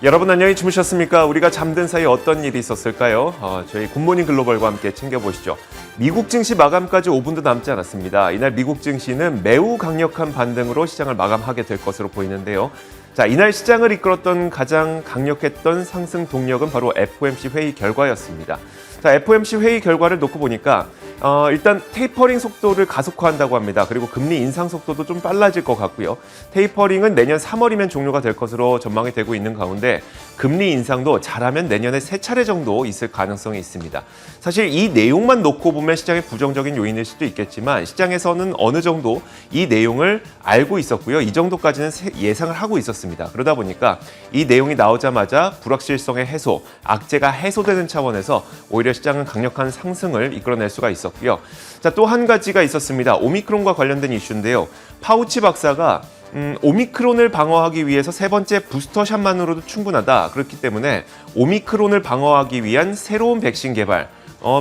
여러분 안녕히 주무셨습니까? 우리가 잠든 사이 어떤 일이 있었을까요? 저희 굿모닝 글로벌과 함께 챙겨보시죠. 미국 증시 마감까지 5분도 남지 않았습니다. 이날 미국 증시는 매우 강력한 반등으로 시장을 마감하게 될 것으로 보이는데요. 자, 이날 시장을 이끌었던 가장 강력했던 상승 동력은 바로 FOMC 회의 결과였습니다. 자, FOMC 회의 결과를 놓고 보니까 일단 테이퍼링 속도를 가속화한다고 합니다. 그리고 금리 인상 속도도 좀 빨라질 것 같고요. 테이퍼링은 내년 3월이면 종료가 될 것으로 전망이 되고 있는 가운데 금리 인상도 잘하면 내년에 3차례 정도 있을 가능성이 있습니다. 사실 이 내용만 놓고 보면 시장의 부정적인 요인일 수도 있겠지만 시장에서는 어느 정도 이 내용을 알고 있었고요. 이 정도까지는 예상을 하고 있었습니다. 그러다 보니까 이 내용이 나오자마자 불확실성의 해소, 악재가 해소되는 차원에서 오히려 시장은 강력한 상승을 이끌어낼 수가 있었고요. 자, 또 한 가지가 있었습니다. 오미크론과 관련된 이슈인데요. 파우치 박사가 오미크론을 방어하기 위해서 세 번째 부스터샷만으로도 충분하다. 그렇기 때문에 오미크론을 방어하기 위한 새로운 백신 개발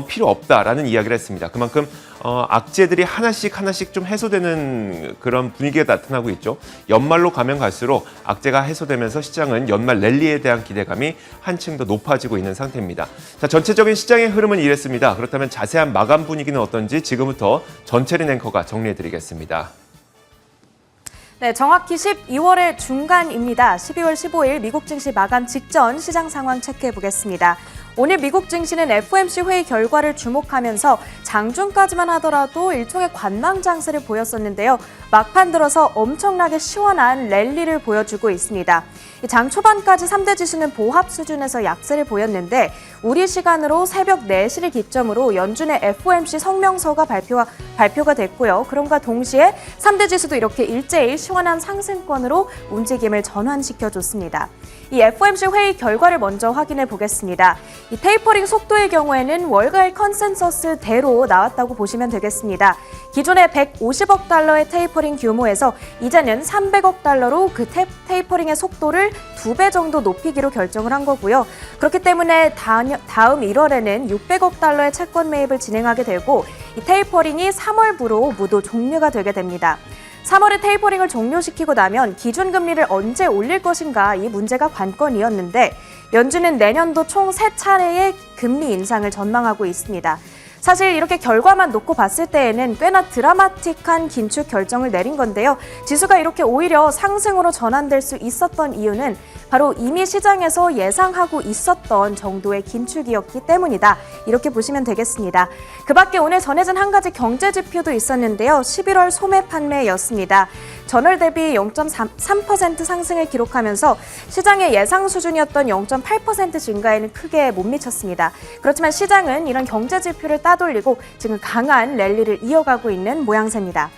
필요 없다라는 이야기를 했습니다. 그만큼 악재들이 하나씩 좀 해소되는 그런 분위기가 나타나고 있죠. 연말로 가면 갈수록 악재가 해소되면서 시장은 연말 랠리에 대한 기대감이 한층 더 높아지고 있는 상태입니다. 자, 전체적인 시장의 흐름은 이랬습니다. 그렇다면 자세한 마감 분위기는 어떤지 지금부터 전체린 앵커가 정리해드리겠습니다. 네, 정확히 12월의 중간입니다. 12월 15일 미국 증시 마감 직전 시장 상황 체크해 보겠습니다. 오늘 미국 증시는 FOMC 회의 결과를 주목하면서 장중까지만 하더라도 일종의 관망 장세를 보였었는데요. 막판 들어서 엄청나게 시원한 랠리를 보여주고 있습니다. 장 초반까지 3대 지수는 보합 수준에서 약세를 보였는데 우리 시간으로 새벽 4시를 기점으로 연준의 FOMC 성명서가 발표가 됐고요. 그럼과 동시에 3대 지수도 이렇게 일제히 시원한 상승권으로 움직임을 전환시켜줬습니다. 이 FOMC 회의 결과를 먼저 확인해 보겠습니다. 이 테이퍼링 속도의 경우에는 월가의 컨센서스대로 나왔다고 보시면 되겠습니다. 기존의 150억 달러의 테이퍼링 규모에서 이제는 300억 달러로 그 테이퍼링의 속도를 2배 정도 높이기로 결정을 한 거고요. 그렇기 때문에 다음 1월에는 600억 달러의 채권 매입을 진행하게 되고 이 테이퍼링이 3월부로 모두 종료가 되게 됩니다. 3월에 테이퍼링을 종료시키고 나면 기준금리를 언제 올릴 것인가 이 문제가 관건이었는데 연준은 내년도 총 3차례의 금리 인상을 전망하고 있습니다. 사실 이렇게 결과만 놓고 봤을 때에는 꽤나 드라마틱한 긴축 결정을 내린 건데요. 지수가 이렇게 오히려 상승으로 전환될 수 있었던 이유는 바로 이미 시장에서 예상하고 있었던 정도의 긴축이었기 때문이다. 이렇게 보시면 되겠습니다. 그 밖에 오늘 전해진 한 가지 경제 지표도 있었는데요. 11월 소매 판매였습니다. 전월 대비 0.3% 상승을 기록하면서 시장의 예상 수준이었던 0.8% 증가에는 크게 못 미쳤습니다. 그렇지만 시장은 이런 경제 지표를 따돌리고 지금 강한 랠리를 이어가고 있는 모양새입니다.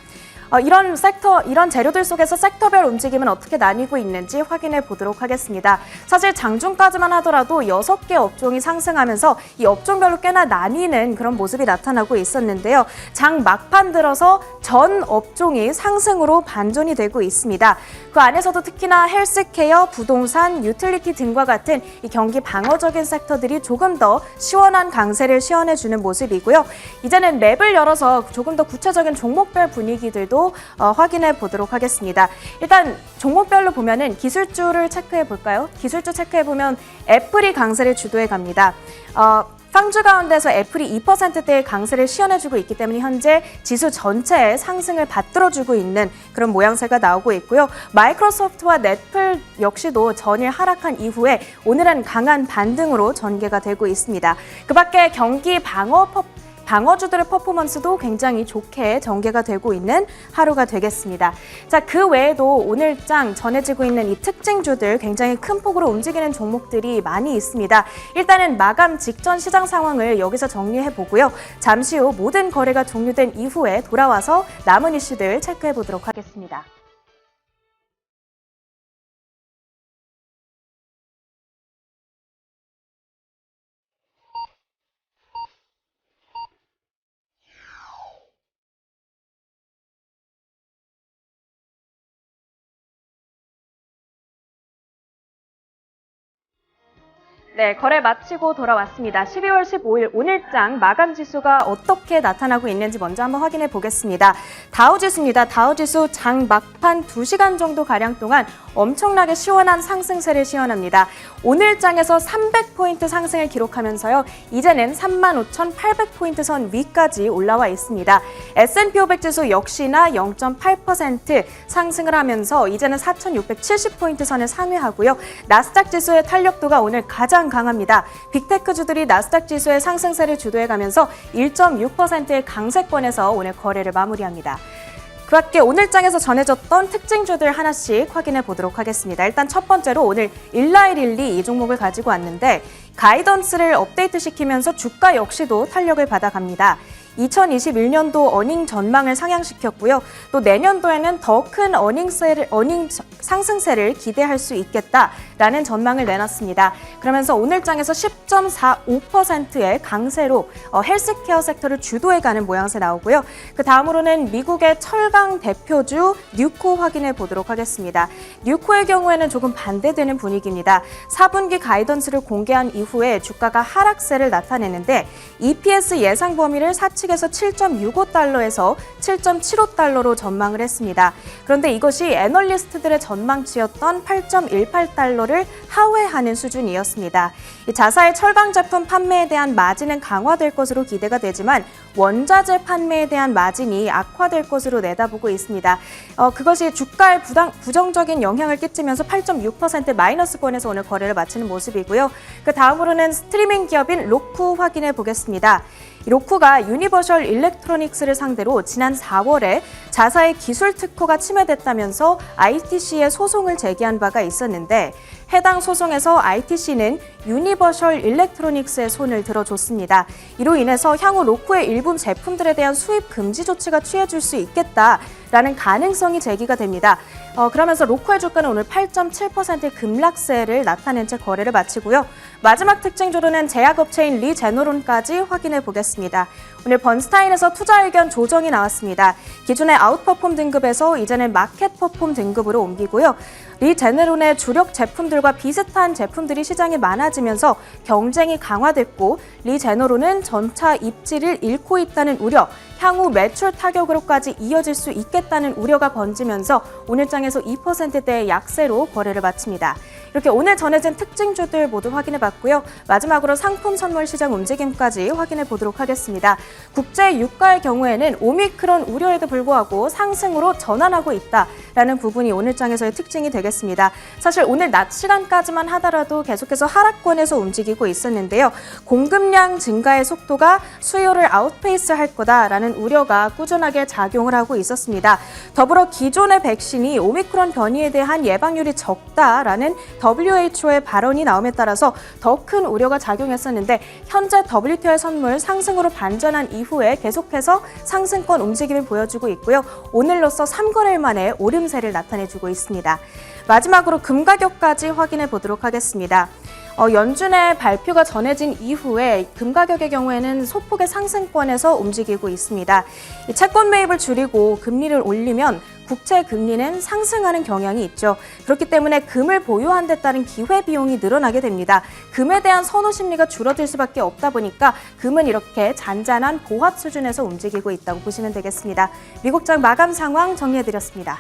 이런 재료들 속에서 섹터별 움직임은 어떻게 나뉘고 있는지 확인해 보도록 하겠습니다. 사실 장중까지만 하더라도 6개 업종이 상승하면서 이 업종별로 꽤나 나뉘는 그런 모습이 나타나고 있었는데요. 장 막판 들어서 전 업종이 상승으로 반전이 되고 있습니다. 그 안에서도 특히나 헬스케어, 부동산, 유틸리티 등과 같은 이 경기 방어적인 섹터들이 조금 더 시원한 강세를 시원해주는 모습이고요. 이제는 맵을 열어서 조금 더 구체적인 종목별 분위기들도 확인해 보도록 하겠습니다. 일단 종목별로 보면은 기술주를 체크해 볼까요? 기술주 체크해 보면 애플이 강세를 주도해 갑니다. 상주 가운데서 애플이 2%대의 강세를 시연해주고 있기 때문에 현재 지수 전체의 상승을 받들어주고 있는 그런 모양새가 나오고 있고요. 마이크로소프트와 넷플 역시도 전일 하락한 이후에 오늘은 강한 반등으로 전개가 되고 있습니다. 그 밖에 경기 방어주들의 퍼포먼스도 굉장히 좋게 전개가 되고 있는 하루가 되겠습니다. 자, 그 외에도 오늘장 전해지고 있는 이 특징주들 굉장히 큰 폭으로 움직이는 종목들이 많이 있습니다. 일단은 마감 직전 시장 상황을 여기서 정리해 보고요. 잠시 후 모든 거래가 종료된 이후에 돌아와서 남은 이슈들 체크해 보도록 하겠습니다. 네, 거래 마치고 돌아왔습니다. 12월 15일 오늘장 마감 지수가 어떻게 나타나고 있는지 먼저 한번 확인해 보겠습니다. 다우지수입니다. 다우지수 장 막판 2시간 정도 가량 동안 엄청나게 시원한 상승세를 시현합니다. 오늘장에서 300포인트 상승을 기록하면서요. 이제는 35,800포인트 선 위까지 올라와 있습니다. S&P 500 지수 역시나 0.8% 상승을 하면서 이제는 4,670포인트 선을 상회하고요. 나스닥 지수의 탄력도가 오늘 가장 강합니다. 빅테크주들이 나스닥 지수의 상승세를 주도해가면서 1.6%의 강세권에서 오늘 거래를 마무리합니다. 그 밖에 오늘장에서 전해졌던 특징주들 하나씩 확인해 보도록 하겠습니다. 일단 첫 번째로 오늘 일라일일리 이 종목을 가지고 왔는데 가이던스를 업데이트 시키면서 주가 역시도 탄력을 받아갑니다. 2021년도 어닝 전망을 상향시켰고요. 또 내년도에는 더 큰 어닝 상승세를 기대할 수 있겠다라는 전망을 내놨습니다. 그러면서 오늘장에서 10.45%의 강세로 헬스케어 섹터를 주도해가는 모양새 나오고요. 그 다음으로는 미국의 철강 대표주 뉴코 확인해 보도록 하겠습니다. 뉴코의 경우에는 조금 반대되는 분위기입니다. 4분기 가이던스를 공개한 이후에 주가가 하락세를 나타내는데 EPS 예상 범위를 사측에서 7.65달러에서 7.75달러로 전망을 했습니다. 그런데 이것이 애널리스트들의 전망치였던 8.18달러를 하회하는 수준이었습니다. 자사의 철강 제품 판매에 대한 마진은 강화될 것으로 기대가 되지만 원자재 판매에 대한 마진이 악화될 것으로 내다보고 있습니다. 그것이 주가에 부정적인 영향을 끼치면서 8.6% 마이너스권에서 오늘 거래를 마치는 모습이고요. 그 다음으로는 스트리밍 기업인 로쿠 확인해 보겠습니다. 로쿠가 유니버셜 일렉트로닉스를 상대로 지난 4월에 자사의 기술 특허가 침해됐다면서 ITC에 소송을 제기한 바가 있었는데 해당 소송에서 ITC는 유니버셜 일렉트로닉스의 손을 들어줬습니다. 이로 인해서 향후 로쿠의 일부 제품들에 대한 수입 금지 조치가 취해질 수 있겠다라는 가능성이 제기가 됩니다. 그러면서 로쿠의 주가는 오늘 8.7% 급락세를 나타낸 채 거래를 마치고요. 마지막 특징주로는 제약업체인 리제노론까지 확인해 보겠습니다. 오늘 번스타인에서 투자 의견 조정이 나왔습니다. 기존의 아웃퍼폼 등급에서 이제는 마켓퍼폼 등급으로 옮기고요. 리제네론의 주력 제품들과 비슷한 제품들이 시장에 많아지면서 경쟁이 강화됐고 리제네론은 전차 입지를 잃고 있다는 우려, 향후 매출 타격으로까지 이어질 수 있겠다는 우려가 번지면서 오늘장에서 2%대의 약세로 거래를 마칩니다. 이렇게 오늘 전해진 특징주들 모두 확인해봤고요. 마지막으로 상품 선물 시장 움직임까지 확인해 보도록 하겠습니다. 국제 유가의 경우에는 오미크론 우려에도 불구하고 상승으로 전환하고 있다라는 부분이 오늘장에서의 특징이 되겠습니다. 사실 오늘 낮 시간까지만 하더라도 계속해서 하락권에서 움직이고 있었는데요. 공급량 증가의 속도가 수요를 아웃페이스할 거다라는 우려가 꾸준하게 작용을 하고 있었습니다. 더불어 기존의 백신이 오미크론 변이에 대한 예방률이 적다라는 WHO의 발언이 나옴에 따라서 더 큰 우려가 작용했었는데 현재 WTO의 선물 상승으로 반전한 이후에 계속해서 상승권 움직임을 보여주고 있고요. 오늘로써 3거래일 만에 오름세를 나타내주고 있습니다. 마지막으로 금 가격까지 확인해 보도록 하겠습니다. 연준의 발표가 전해진 이후에 금 가격의 경우에는 소폭의 상승권에서 움직이고 있습니다. 이 채권 매입을 줄이고 금리를 올리면 국채 금리는 상승하는 경향이 있죠. 그렇기 때문에 금을 보유한 데 따른 기회 비용이 늘어나게 됩니다. 금에 대한 선호 심리가 줄어들 수밖에 없다 보니까 금은 이렇게 잔잔한 보합 수준에서 움직이고 있다고 보시면 되겠습니다. 미국장 마감 상황 정리해드렸습니다.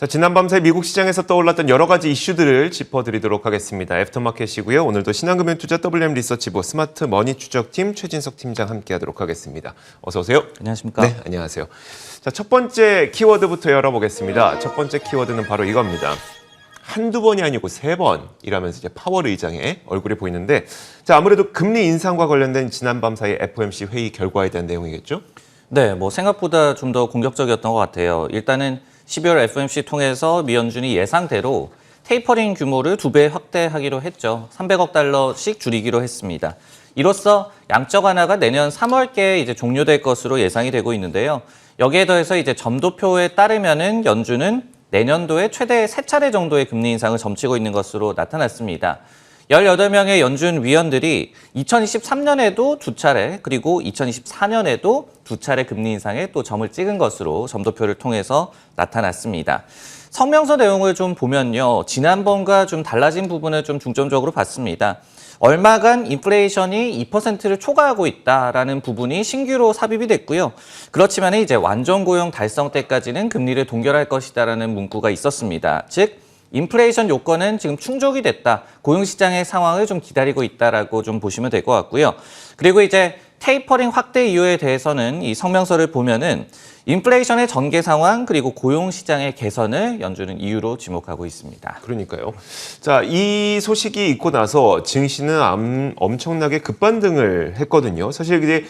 자, 지난 밤새 미국 시장에서 떠올랐던 여러 가지 이슈들을 짚어드리도록 하겠습니다. 애프터마켓이고요. 오늘도 신한금융투자 WM 리서치부 스마트 머니 추적팀 최진석 팀장 함께하도록 하겠습니다. 어서 오세요. 안녕하십니까? 네, 안녕하세요. 자, 첫 번째 키워드부터 열어보겠습니다. 첫 번째 키워드는 바로 이겁니다. 한두 번이 아니고 3번이라면서 이제 파월 의장의 얼굴이 보이는데, 자, 아무래도 금리 인상과 관련된 지난 밤 사이 FOMC 회의 결과에 대한 내용이겠죠? 네, 뭐 생각보다 좀 더 공격적이었던 것 같아요. 일단은 12월 FOMC 통해서 미 연준이 예상대로 테이퍼링 규모를 2배 확대하기로 했죠. 300억 달러씩 줄이기로 했습니다. 이로써 양적 완화가 내년 3월께 이제 종료될 것으로 예상이 되고 있는데요. 여기에 더해서 이제 점도표에 따르면은 연준은 내년도에 최대 3차례 정도의 금리 인상을 점치고 있는 것으로 나타났습니다. 18명의 연준 위원들이 2023년에도 2차례, 그리고 2024년에도 2차례 금리 인상에 또 점을 찍은 것으로 점도표를 통해서 나타났습니다. 성명서 내용을 좀 보면요. 지난번과 좀 달라진 부분을 좀 중점적으로 봤습니다. 얼마간 인플레이션이 2%를 초과하고 있다라는 부분이 신규로 삽입이 됐고요. 그렇지만 이제 완전 고용 달성 때까지는 금리를 동결할 것이다라는 문구가 있었습니다. 즉, 인플레이션 요건은 지금 충족이 됐다. 고용시장의 상황을 좀 기다리고 있다라고 좀 보시면 될 것 같고요. 그리고 이제 테이퍼링 확대 이유에 대해서는 이 성명서를 보면은 인플레이션의 전개 상황 그리고 고용시장의 개선을 연준은 이유로 지목하고 있습니다. 그러니까요. 자, 이 소식이 있고 나서 증시는 엄청나게 급반등을 했거든요. 사실 이제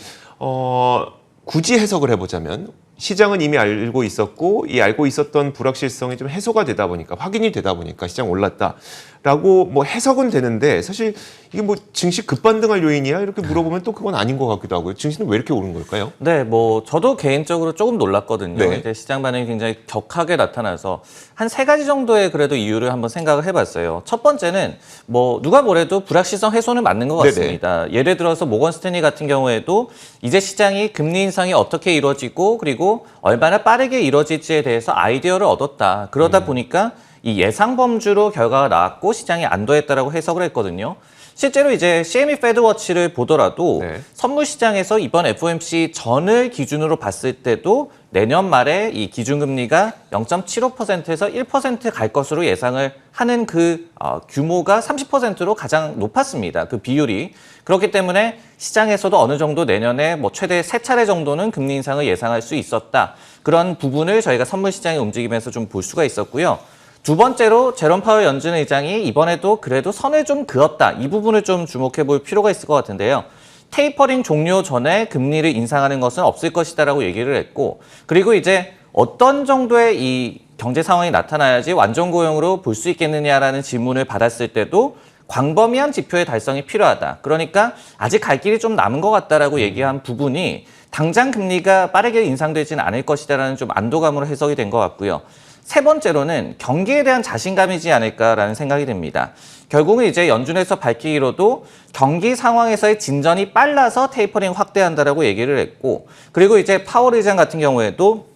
굳이 해석을 해보자면 시장은 이미 알고 있었고 이 알고 있었던 불확실성이 좀 해소가 되다 보니까 확인이 되다 보니까 시장 올랐다라고 뭐 해석은 되는데 사실 이게 뭐 증시 급반등할 요인이야 이렇게 물어보면 또 그건 아닌 것 같기도 하고요. 증시는 왜 이렇게 오른 걸까요? 네, 뭐 저도 개인적으로 조금 놀랐거든요. 네. 이제 시장 반응이 굉장히 격하게 나타나서 한 3가지 정도의 그래도 이유를 한번 생각을 해봤어요. 첫 번째는 뭐 누가 뭐래도 불확실성 해소는 맞는 것 같습니다. 네네. 예를 들어서 모건 스탠리 같은 경우에도 이제 시장이 금리 인상이 어떻게 이루어지고 그리고 얼마나 빠르게 이루어질지에 대해서 아이디어를 얻었다. 그러다 보니까 이 예상 범주로 결과가 나왔고 시장이 안도했다라고 해석을 했거든요. 실제로 이제 CME 페드워치를 보더라도 네. 선물 시장에서 이번 FOMC 전을 기준으로 봤을 때도 내년 말에 이 기준금리가 0.75%에서 1% 갈 것으로 예상을 하는 그 규모가 30%로 가장 높았습니다. 그 비율이. 그렇기 때문에 시장에서도 어느 정도 내년에 뭐 최대 3차례 정도는 금리 인상을 예상할 수 있었다. 그런 부분을 저희가 선물 시장에 움직이면서 좀 볼 수가 있었고요. 두 번째로 제롬 파월 연준 의장이 이번에도 그래도 선을 좀 그었다. 이 부분을 좀 주목해 볼 필요가 있을 것 같은데요. 테이퍼링 종료 전에 금리를 인상하는 것은 없을 것이다라고 얘기를 했고, 그리고 이제 어떤 정도의 이 경제 상황이 나타나야지 완전 고용으로 볼 수 있겠느냐라는 질문을 받았을 때도 광범위한 지표의 달성이 필요하다. 그러니까 아직 갈 길이 좀 남은 것 같다라고 얘기한 부분이 당장 금리가 빠르게 인상되지는 않을 것이다라는 좀 안도감으로 해석이 된 것 같고요. 세 번째로는 경기에 대한 자신감이지 않을까라는 생각이 듭니다. 결국은 이제 연준에서 밝히기로도 경기 상황에서의 진전이 빨라서 테이퍼링 확대한다라고 얘기를 했고, 그리고 이제 파월 의장 같은 경우에도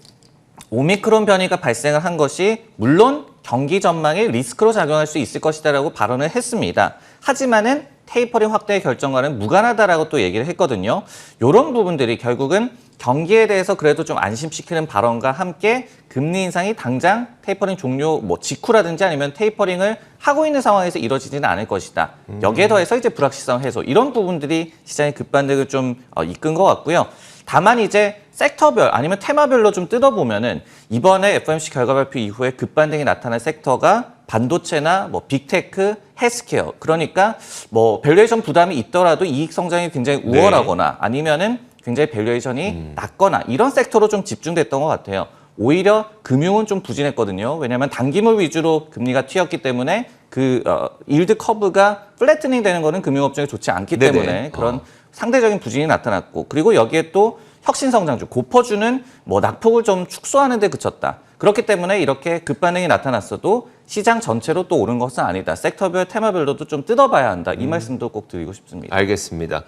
오미크론 변이가 발생을 한 것이 물론 경기 전망에 리스크로 작용할 수 있을 것이다라고 발언을 했습니다. 하지만은 테이퍼링 확대의 결정과는 무관하다라고 또 얘기를 했거든요. 이런 부분들이 결국은 경기에 대해서 그래도 좀 안심시키는 발언과 함께 금리 인상이 당장 테이퍼링 종료 뭐 직후라든지 아니면 테이퍼링을 하고 있는 상황에서 이루어지지는 않을 것이다. 여기에 더해서 이제 불확실성 해소 이런 부분들이 시장의 급반등을 좀 이끈 것 같고요. 다만 이제 섹터별 아니면 테마별로 좀 뜯어보면은 이번에 FOMC 결과 발표 이후에 급반등이 나타난 섹터가 반도체나 뭐 빅테크, 헬스케어. 그러니까 뭐 밸류에이션 부담이 있더라도 이익 성장이 굉장히 우월하거나 아니면은 굉장히 밸류에이션이 낮거나 이런 섹터로 좀 집중됐던 것 같아요. 오히려 금융은 좀 부진했거든요. 왜냐하면 단기물 위주로 금리가 튀었기 때문에 그 일드 커브가 플래트닝 되는 거는 금융업종에 좋지 않기 때문에 그런 상대적인 부진이 나타났고, 그리고 여기에 또 혁신성장주, 고퍼주는 뭐 낙폭을 좀 축소하는 데 그쳤다. 그렇기 때문에 이렇게 급반응이 나타났어도 시장 전체로 또 오른 것은 아니다. 섹터별, 테마별로도 좀 뜯어봐야 한다. 이 말씀도 꼭 드리고 싶습니다. 알겠습니다.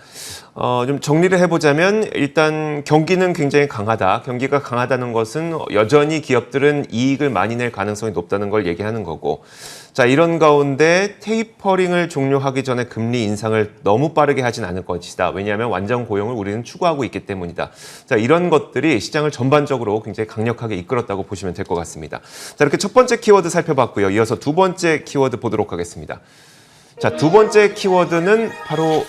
좀 정리를 해보자면 일단 경기는 굉장히 강하다. 경기가 강하다는 것은 여전히 기업들은 이익을 많이 낼 가능성이 높다는 걸 얘기하는 거고, 자, 이런 가운데 테이퍼링을 종료하기 전에 금리 인상을 너무 빠르게 하진 않을 것이다. 왜냐하면 완전 고용을 우리는 추구하고 있기 때문이다. 자, 이런 것들이 시장을 전반적으로 굉장히 강력하게 이끌었다고 보시면 될 것 같습니다. 자, 이렇게 첫 번째 키워드 살펴봤고요. 이어서 두 번째 키워드 보도록 하겠습니다. 자, 두 번째 키워드는 바로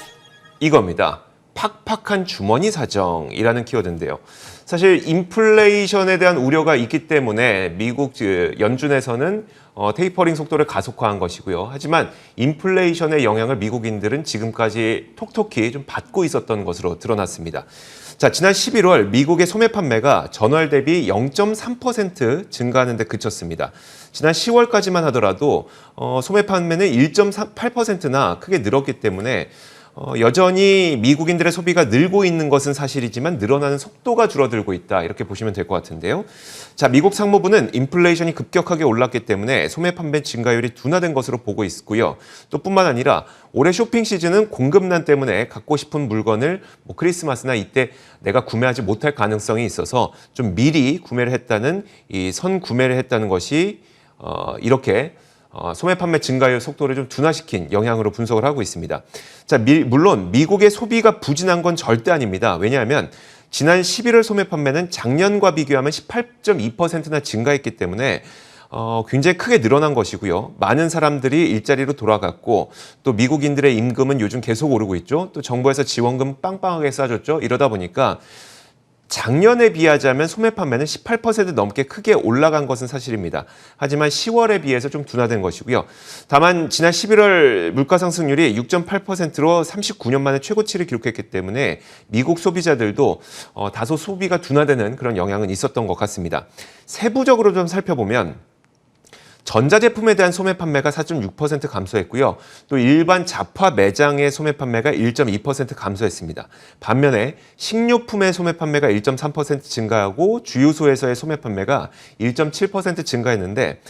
이겁니다. 팍팍한 주머니 사정이라는 키워드인데요. 사실 인플레이션에 대한 우려가 있기 때문에 미국 연준에서는 테이퍼링 속도를 가속화한 것이고요. 하지만 인플레이션의 영향을 미국인들은 지금까지 톡톡히 좀 받고 있었던 것으로 드러났습니다. 자, 지난 11월 미국의 소매 판매가 전월 대비 0.3% 증가하는 데 그쳤습니다. 지난 10월까지만 하더라도 소매 판매는 1.8%나 크게 늘었기 때문에 여전히 미국인들의 소비가 늘고 있는 것은 사실이지만 늘어나는 속도가 줄어들고 있다. 이렇게 보시면 될 것 같은데요. 자, 미국 상무부는 인플레이션이 급격하게 올랐기 때문에 소매 판매 증가율이 둔화된 것으로 보고 있고요. 또 뿐만 아니라 올해 쇼핑 시즌은 공급난 때문에 갖고 싶은 물건을 크리스마스나 이때 내가 구매하지 못할 가능성이 있어서 좀 미리 구매를 했다는 이 선구매를 했다는 것이 이렇게 소매 판매 증가율 속도를 좀 둔화시킨 영향으로 분석을 하고 있습니다. 자, 물론 미국의 소비가 부진한 건 절대 아닙니다. 왜냐하면 지난 11월 소매 판매는 작년과 비교하면 18.2%나 증가했기 때문에 굉장히 크게 늘어난 것이고요. 많은 사람들이 일자리로 돌아갔고 또 미국인들의 임금은 요즘 계속 오르고 있죠. 또 정부에서 지원금 빵빵하게 쏴줬죠. 이러다 보니까 작년에 비하자면 소매 판매는 18% 넘게 크게 올라간 것은 사실입니다. 하지만 10월에 비해서 좀 둔화된 것이고요. 다만 지난 11월 물가 상승률이 6.8%로 39년 만에 최고치를 기록했기 때문에 미국 소비자들도 다소 소비가 둔화되는 그런 영향은 있었던 것 같습니다. 세부적으로 좀 살펴보면 전자제품에 대한 소매 판매가 4.6% 감소했고요. 또 일반 잡화 매장의 소매 판매가 1.2% 감소했습니다. 반면에 식료품의 소매 판매가 1.3% 증가하고 주유소에서의 소매 판매가 1.7% 증가했는데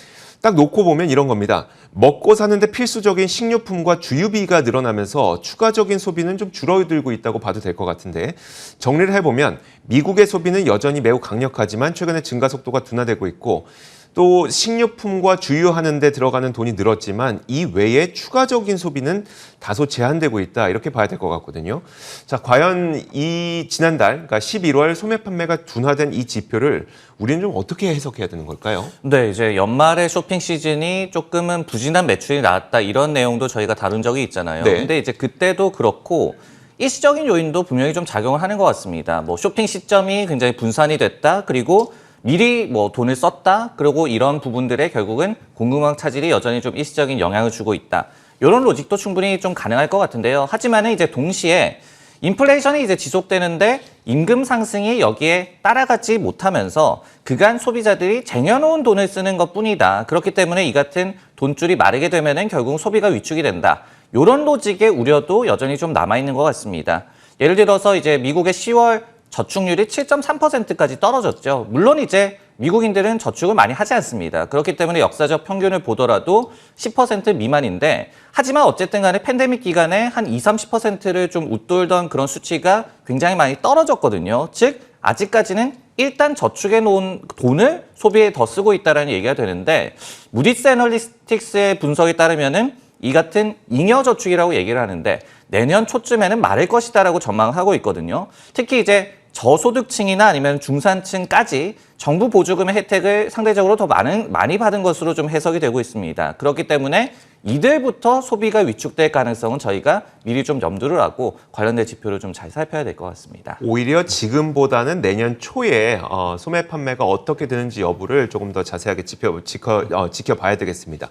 딱 놓고 보면 이런 겁니다. 먹고 사는데 필수적인 식료품과 주유비가 늘어나면서 추가적인 소비는 좀 줄어들고 있다고 봐도 될 것 같은데 정리를 해보면 미국의 소비는 여전히 매우 강력하지만 최근에 증가 속도가 둔화되고 있고 또 식료품과 주유하는 데 들어가는 돈이 늘었지만 이 외에 추가적인 소비는 다소 제한되고 있다. 이렇게 봐야 될 것 같거든요. 자, 과연 이 지난달, 그러니까 11월 소매 판매가 둔화된 이 지표를 우리는 좀 어떻게 해석해야 되는 걸까요? 네, 이제 연말에 쇼핑 시즌이 조금은 부진한 매출이 나왔다. 이런 내용도 저희가 다룬 적이 있잖아요. 네. 근데 이제 그때도 그렇고 일시적인 요인도 분명히 좀 작용을 하는 것 같습니다. 쇼핑 시점이 굉장히 분산이 됐다. 그리고 미리 돈을 썼다. 그리고 이런 부분들에 결국은 공급망 차질이 여전히 좀 일시적인 영향을 주고 있다. 이런 로직도 충분히 좀 가능할 것 같은데요. 하지만은 이제 동시에 인플레이션이 이제 지속되는데 임금 상승이 여기에 따라가지 못하면서 그간 소비자들이 쟁여놓은 돈을 쓰는 것뿐이다. 그렇기 때문에 이 같은 돈줄이 마르게 되면은 결국 소비가 위축이 된다. 이런 로직의 우려도 여전히 좀 남아있는 것 같습니다. 예를 들어서 이제 미국의 10월 저축률이 7.3%까지 떨어졌죠. 물론 이제 미국인들은 저축을 많이 하지 않습니다. 그렇기 때문에 역사적 평균을 보더라도 10% 미만인데 하지만 어쨌든 간에 팬데믹 기간에 한 20, 30%를 좀 웃돌던 그런 수치가 굉장히 많이 떨어졌거든요. 즉 아직까지는 일단 저축해 놓은 돈을 소비에 더 쓰고 있다는 얘기가 되는데 무디스 애널리틱스의 분석에 따르면은 이 같은 잉여 저축이라고 얘기를 하는데 내년 초쯤에는 마를 것이다라고 전망하고 있거든요. 특히 이제 저소득층이나 아니면 중산층까지 정부 보조금의 혜택을 상대적으로 더 많이 받은 것으로 좀 해석이 되고 있습니다. 그렇기 때문에 이들부터 소비가 위축될 가능성은 저희가 미리 좀 염두를 하고 관련된 지표를 좀 잘 살펴야 될 것 같습니다. 오히려 지금보다는 내년 초에 소매 판매가 어떻게 되는지 여부를 조금 더 자세하게 지켜봐야 되겠습니다.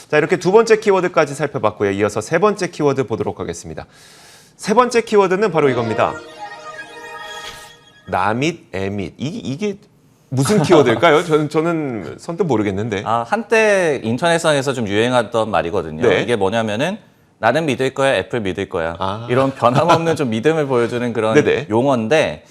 자, 이렇게 두 번째 키워드까지 살펴봤고요. 이어서 세 번째 키워드 보도록 하겠습니다. 세 번째 키워드는 바로 이겁니다. 나밋, 에밋. 이게 무슨 키워드일까요? 저는 선뜻 모르겠는데. 한때 인터넷상에서 좀 유행하던 말이거든요. 네. 이게 뭐냐면은 나는 믿을 거야, 애플 믿을 거야. 이런 변함없는 좀 믿음을 보여주는 그런 네네. 용어인데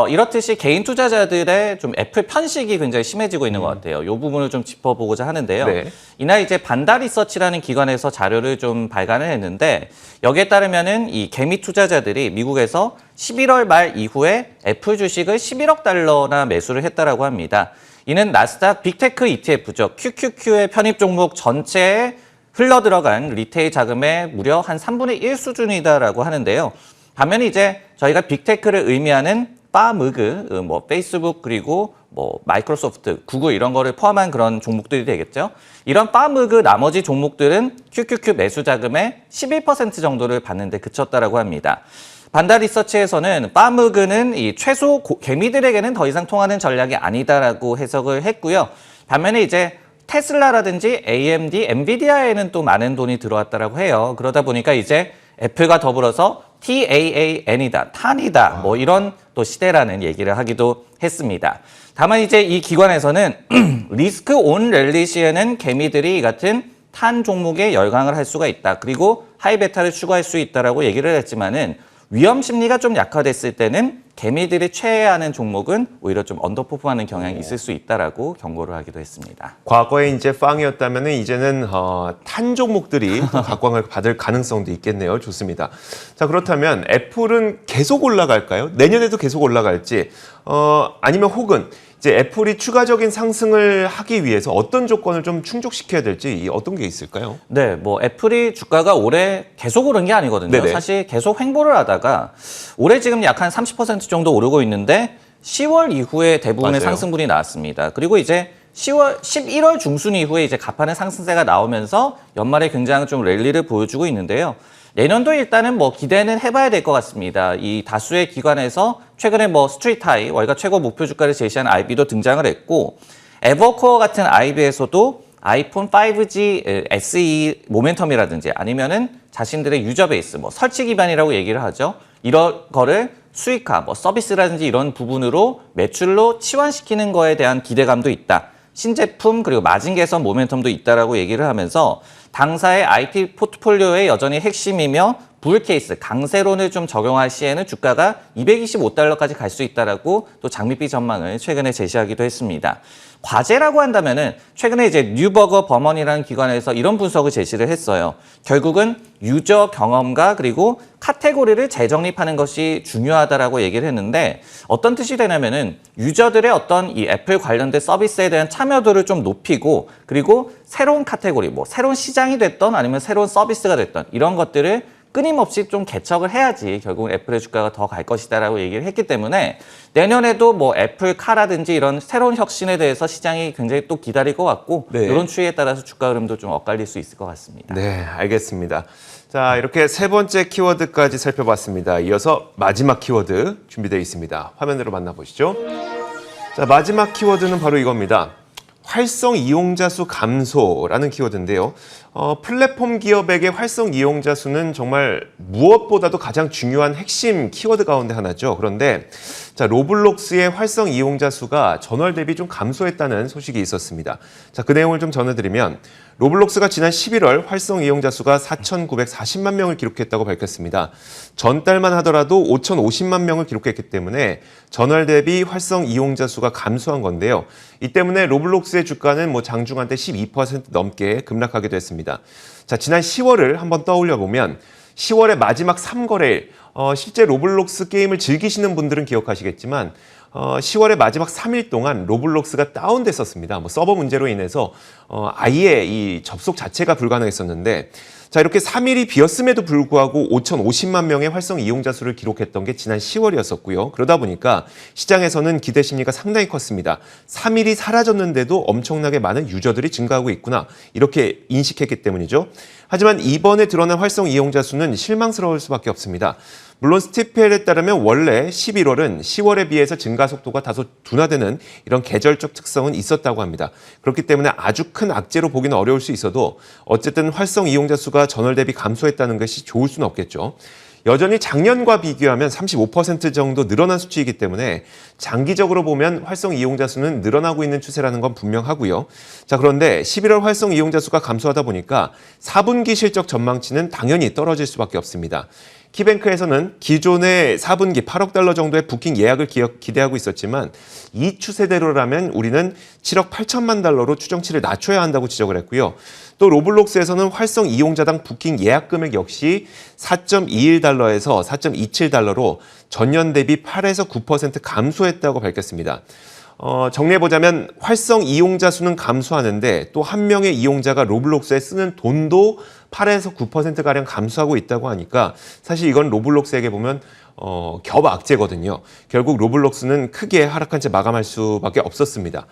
이렇듯이 개인 투자자들의 좀 애플 편식이 굉장히 심해지고 있는 것 같아요. 이 부분을 좀 짚어보고자 하는데요. 네. 이날 이제 반다 리서치라는 기관에서 자료를 좀 발간을 했는데 여기에 따르면은 이 개미 투자자들이 미국에서 11월 말 이후에 애플 주식을 11억 달러나 매수를 했다라고 합니다. 이는 나스닥 빅테크 ETF죠. QQQ의 편입 종목 전체에 흘러들어간 리테일 자금의 무려 한 3분의 1 수준이다라고 하는데요. 반면에 이제 저희가 빅테크를 의미하는 파무그, 뭐 페이스북 그리고 뭐 마이크로소프트, 구글 이런 거를 포함한 그런 종목들이 되겠죠. 이런 파무그 나머지 종목들은 QQQ 매수 자금의 11% 정도를 받는데 그쳤다라고 합니다. 반다 리서치에서는 파무그는 이 최소 개미들에게는 더 이상 통하는 전략이 아니다라고 해석을 했고요. 반면에 이제 테슬라라든지 AMD, 엔비디아에는 또 많은 돈이 들어왔다라고 해요. 그러다 보니까 이제 애플과 더불어서 TAAN이다, 탄이다, 뭐 이런 또 시대라는 얘기를 하기도 했습니다. 다만 이제 이 기관에서는 리스크 온 랠리 시에는 개미들이 이 같은 탄 종목에 열광을 할 수가 있다. 그리고 하이베타를 추구할 수 있다라고 얘기를 했지만은 위험 심리가 좀 약화됐을 때는 개미들이 최애하는 종목은 오히려 좀 언더퍼폼하는 경향이 있을 수 있다라고 경고를 하기도 했습니다. 과거에 이제 팡이었다면 이제는 탄 종목들이 또 각광을 받을 가능성도 있겠네요. 좋습니다. 자, 그렇다면 애플은 계속 올라갈까요? 내년에도 계속 올라갈지 아니면 혹은 이제 애플이 추가적인 상승을 하기 위해서 어떤 조건을 좀 충족시켜야 될지 어떤 게 있을까요? 네, 뭐 애플이 주가가 올해 계속 오른 게 아니거든요. 네네. 사실 계속 횡보를 하다가 올해 지금 약 한 30% 정도 오르고 있는데 10월 이후에 대부분의 맞아요. 상승분이 나왔습니다. 그리고 이제 11월 중순 이후에 이제 가파른 상승세가 나오면서 연말에 굉장히 좀 랠리를 보여주고 있는데요. 내년도 일단은 뭐 기대는 해봐야 될 것 같습니다. 이 다수의 기관에서 최근에 뭐 스트리트 하이, 월가 최고 목표 주가를 제시한 IB도 등장을 했고 에버코어 같은 IB에서도 아이폰 5G SE 모멘텀이라든지 아니면은 자신들의 유저 베이스, 뭐 설치 기반이라고 얘기를 하죠. 이런 거를 수익화, 뭐 서비스라든지 이런 부분으로 매출로 치환시키는 거에 대한 기대감도 있다. 신제품 그리고 마진 개선 모멘텀도 있다라고 얘기를 하면서 당사의 IP 포트폴리오의 여전히 핵심이며 불 케이스, 강세론을 좀 적용할 시에는 주가가 225달러까지 갈 수 있다라고 또 장밋빛 전망을 최근에 제시하기도 했습니다. 과제라고 한다면은 최근에 이제 뉴버거 버먼이라는 기관에서 이런 분석을 제시를 했어요. 결국은 유저 경험과 그리고 카테고리를 재정립하는 것이 중요하다라고 얘기를 했는데 어떤 뜻이 되냐면은 유저들의 어떤 이 애플 관련된 서비스에 대한 참여도를 좀 높이고 그리고 새로운 카테고리, 뭐 새로운 시장이 됐던 아니면 새로운 서비스가 됐던 이런 것들을 끊임없이 좀 개척을 해야지 결국 애플의 주가가 더 갈 것이다라고 얘기를 했기 때문에 내년에도 뭐 애플카라든지 이런 새로운 혁신에 대해서 시장이 굉장히 또 기다릴 것 같고 네. 이런 추이에 따라서 주가 흐름도 좀 엇갈릴 수 있을 것 같습니다. 네, 알겠습니다. 자, 이렇게 세 번째 키워드까지 살펴봤습니다. 이어서 마지막 키워드 준비되어 있습니다. 화면으로 만나보시죠. 자, 마지막 키워드는 바로 이겁니다. 활성 이용자 수 감소라는 키워드인데요. 플랫폼 기업에게 활성 이용자 수는 정말 무엇보다도 가장 중요한 핵심 키워드 가운데 하나죠. 그런데 자, 로블록스의 활성 이용자 수가 전월 대비 좀 감소했다는 소식이 있었습니다. 자, 그 내용을 좀 전해드리면 로블록스가 지난 11월 활성 이용자 수가 4,940만 명을 기록했다고 밝혔습니다. 전달만 하더라도 5,050만 명을 기록했기 때문에 전월 대비 활성 이용자 수가 감소한 건데요. 이 때문에 로블록스의 주가는 뭐 장중 한때 12% 넘게 급락하기도 했습니다. 자, 지난 10월을 한번 떠올려 보면 10월의 마지막 3거래일, 실제 로블록스 게임을 즐기시는 분들은 기억하시겠지만 10월의 마지막 3일 동안 로블록스가 다운됐었습니다. 뭐 서버 문제로 인해서 아예 이 접속 자체가 불가능했었는데 자, 이렇게 3일이 비었음에도 불구하고 5,050만 명의 활성 이용자 수를 기록했던 게 지난 10월이었었고요. 그러다 보니까 시장에서는 기대 심리가 상당히 컸습니다. 3일이 사라졌는데도 엄청나게 많은 유저들이 증가하고 있구나. 이렇게 인식했기 때문이죠. 하지만 이번에 드러난 활성 이용자 수는 실망스러울 수밖에 없습니다. 물론 스티펠에 따르면 원래 11월은 10월에 비해서 증가 속도가 다소 둔화되는 이런 계절적 특성은 있었다고 합니다. 그렇기 때문에 아주 큰 악재로 보기는 어려울 수 있어도 어쨌든 활성 이용자 수가 전월 대비 감소했다는 것이 좋을 수는 없겠죠. 여전히 작년과 비교하면 35% 정도 늘어난 수치이기 때문에 장기적으로 보면 활성 이용자 수는 늘어나고 있는 추세라는 건 분명하고요. 자, 그런데 11월 활성 이용자 수가 감소하다 보니까 4분기 실적 전망치는 당연히 떨어질 수밖에 없습니다. 키뱅크에서는 기존의 4분기 8억 달러 정도의 부킹 예약을 기대하고 있었지만 이 추세대로라면 우리는 7억 8천만 달러로 추정치를 낮춰야 한다고 지적을 했고요. 또 로블록스에서는 활성 이용자당 부킹 예약 금액 역시 4.21달러에서 4.27달러로 전년 대비 8에서 9% 감소했다고 밝혔습니다. 정리해보자면 활성 이용자 수는 감소하는데 또 한 명의 이용자가 로블록스에 쓰는 돈도 8에서 9%가량 감소하고 있다고 하니까 사실 이건 로블록스에게 보면 겹악재거든요. 결국 로블록스는 크게 하락한 채 마감할 수밖에 없었습니다.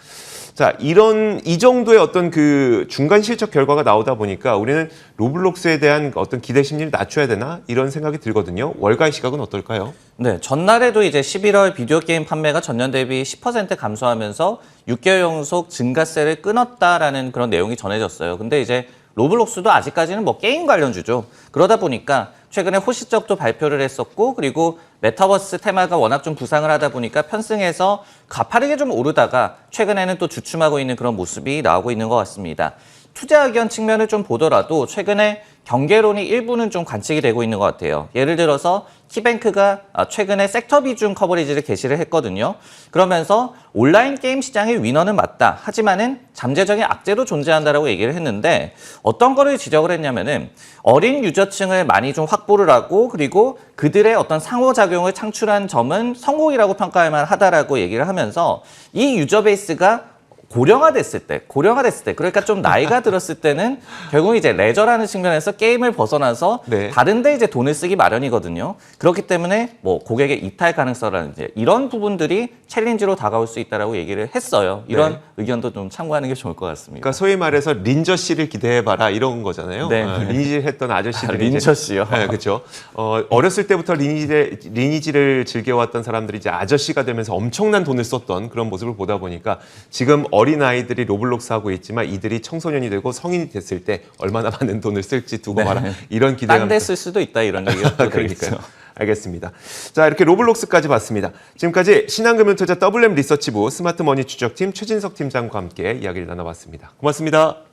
자, 이 정도의 어떤 그 중간 실적 결과가 나오다 보니까 우리는 로블록스에 대한 어떤 기대 심리를 낮춰야 되나 이런 생각이 들거든요. 월가의 시각은 어떨까요? 네, 전날에도 이제 11월 비디오 게임 판매가 전년 대비 10% 감소하면서 6개월 연속 증가세를 끊었다라는 그런 내용이 전해졌어요. 근데 이제 로블록스도 아직까지는 뭐 게임 관련주죠. 그러다 보니까 최근에 호시적도 발표를 했었고 그리고 메타버스 테마가 워낙 좀 부상을 하다 보니까 편승해서 가파르게 좀 오르다가 최근에는 또 주춤하고 있는 그런 모습이 나오고 있는 것 같습니다. 투자 의견 측면을 좀 보더라도 최근에 경계론이 일부는 좀 관측이 되고 있는 것 같아요. 예를 들어서 키뱅크가 최근에 섹터 비중 커버리지를 게시를 했거든요. 그러면서 온라인 게임 시장의 위너는 맞다. 하지만은 잠재적인 악재도 존재한다라고 얘기를 했는데 어떤 거를 지적을 했냐면은 어린 유저층을 많이 좀 확보를 하고 그리고 그들의 어떤 상호작용을 창출한 점은 성공이라고 평가할 만하다라고 얘기를 하면서 이 유저 베이스가 고령화됐을 때, 그러니까 좀 나이가 들었을 때는 결국 이제 레저라는 측면에서 게임을 벗어나서 네. 다른데 이제 돈을 쓰기 마련이거든요. 그렇기 때문에 뭐 고객의 이탈 가능성이라든지 이런 부분들이 챌린지로 다가올 수 있다라고 얘기를 했어요. 이런 네. 의견도 좀 참고하는 게 좋을 것 같습니다. 그러니까 소위 말해서 린저 씨를 기대해봐라 이런 거잖아요. 네. 리니지를 했던 아저씨들이 린저 씨요. 네, 그렇죠. 어렸을 때부터 리니지를 즐겨왔던 사람들이 이제 아저씨가 되면서 엄청난 돈을 썼던 그런 모습을 보다 보니까 지금 어린 아이들이 로블록스 하고 있지만 이들이 청소년이 되고 성인이 됐을 때 얼마나 많은 돈을 쓸지 두고 봐라. 이런 기대감. 딴 데 쓸 수도 있다 이런 얘기가 또 그러니까요. 되겠죠. 알겠습니다. 자, 이렇게 로블록스까지 봤습니다. 지금까지 신한금융투자 WM 리서치부 스마트머니 추적팀 최진석 팀장과 함께 이야기를 나눠봤습니다. 고맙습니다.